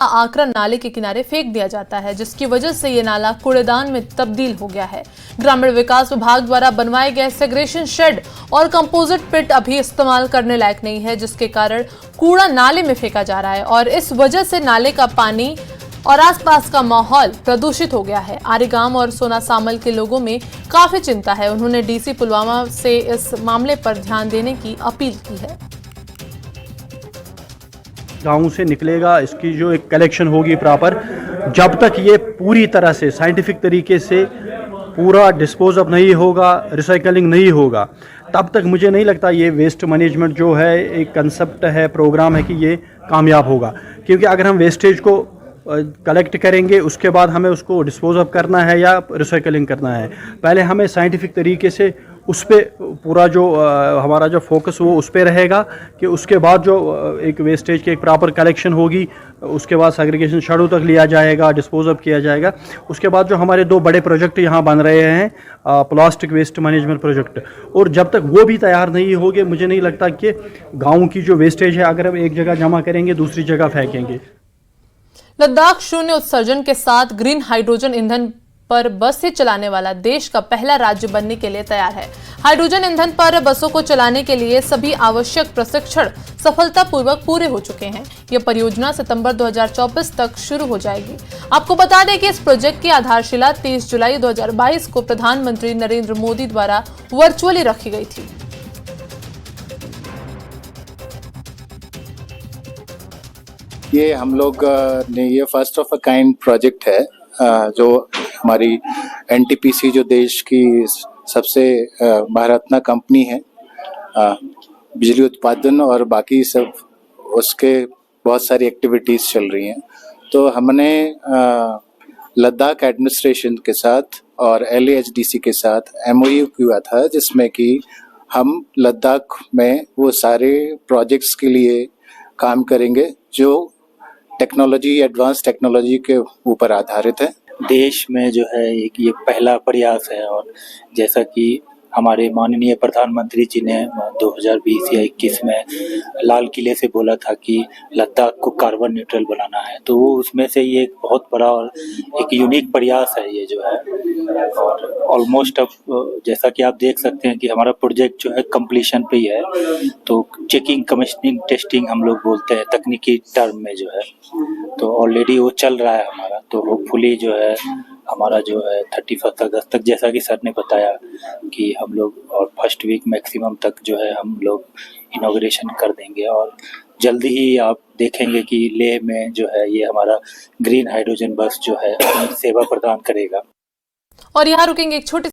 आकरा नाले के किनारे फेंक दिया जाता है, जिसकी वजह से ये नाला कूड़ेदान में तब्दील हो गया है। ग्रामीण विकास विभाग द्वारा बनवाए गए सेग्रेगेशन शेड और कंपोजिट पिट अभी इस्तेमाल करने लायक नहीं है, जिसके कारण कूड़ा नाले में फेंका जा रहा है और इस वजह से नाले का पानी और आसपास का माहौल प्रदूषित हो गया है। आरीगाम और सोना सामल के लोगों में काफी चिंता है। उन्होंने डीसी पुलवामा से इस मामले पर ध्यान देने की अपील की है। गाँव से निकलेगा, इसकी जो एक कलेक्शन होगी प्रॉपर, जब तक ये पूरी तरह से साइंटिफिक तरीके से पूरा डिस्पोज ऑफ नहीं होगा, रिसाइकलिंग नहीं होगा, तब तक मुझे नहीं लगता ये वेस्ट मैनेजमेंट जो है एक कंसेप्ट है, प्रोग्राम है कि ये कामयाब होगा। क्योंकि अगर हम वेस्टेज को कलेक्ट करेंगे, उसके बाद हमें उसको डिस्पोज ऑफ करना है या रिसाइकलिंग करना है, पहले हमें साइंटिफिक तरीके से उस पर पूरा जो हमारा जो फोकस वो उस पर रहेगा कि उसके बाद जो एक वेस्टेज की एक प्रॉपर कलेक्शन होगी, उसके बाद सेग्रीगेशन शेडों तक लिया जाएगा, डिस्पोज ऑफ किया जाएगा। उसके बाद जो हमारे 2 बड़े प्रोजेक्ट यहाँ बन रहे हैं, प्लास्टिक वेस्ट मैनेजमेंट प्रोजेक्ट, और जब तक वो भी तैयार नहीं होंगे, मुझे नहीं लगता कि गाँव की जो वेस्टेज है अगर हम एक जगह जमा करेंगे दूसरी जगह फेंकेंगे। लद्दाख शून्य उत्सर्जन के साथ ग्रीन हाइड्रोजन ईंधन पर बसें चलाने वाला देश का पहला राज्य बनने के लिए तैयार है। हाइड्रोजन ईंधन पर बसों को चलाने के लिए सभी आवश्यक प्रशिक्षण सफलतापूर्वक पूरे हो चुके हैं। यह परियोजना सितंबर 2024 तक शुरू हो जाएगी। आपको बता दें कि इस प्रोजेक्ट की आधारशिला 30 जुलाई 2022 को प्रधानमंत्री नरेंद्र मोदी द्वारा वर्चुअली रखी गई थी। ये हम लोग ने ये first of a kind project है, जो हमारी एनटीपीसी जो देश की सबसे महारत्ना कंपनी है बिजली उत्पादन और बाकी सब, उसके बहुत सारी एक्टिविटीज़ चल रही हैं। तो हमने लद्दाख एडमिनिस्ट्रेशन के साथ और LAHDC के साथ MOU किया था, जिसमें कि हम लद्दाख में वो सारे प्रोजेक्ट्स के लिए काम करेंगे जो टेक्नोलॉजी, एडवांस टेक्नोलॉजी के ऊपर आधारित है। देश में जो है एक ये पहला प्रयास है, और जैसा कि हमारे माननीय प्रधानमंत्री जी ने 2020 या 21 में लाल किले से बोला था कि लद्दाख को कार्बन न्यूट्रल बनाना है, तो वो उसमें से ये एक बहुत बड़ा और एक यूनिक प्रयास है ये जो है। और ऑलमोस्ट अब जैसा कि आप देख सकते हैं कि हमारा प्रोजेक्ट जो है कंप्लीशन पे ही है। तो चेकिंग, कमीशनिंग, टेस्टिंग हम लोग बोलते हैं तकनीकी टर्म में जो है, तो ऑलरेडी वो चल रहा है हमारा। तो होपफुली जो है हमारा जो है 31 अगस्त तक, जैसा कि सर ने बताया कि हम लोग, और फर्स्ट वीक मैक्सिमम तक जो है हम लोग इनॉग्रेशन कर देंगे। और जल्दी ही आप देखेंगे कि लेह में जो है ये हमारा ग्रीन हाइड्रोजन बस जो है सेवा प्रदान करेगा। और यहाँ रुकेंगे एक छोटे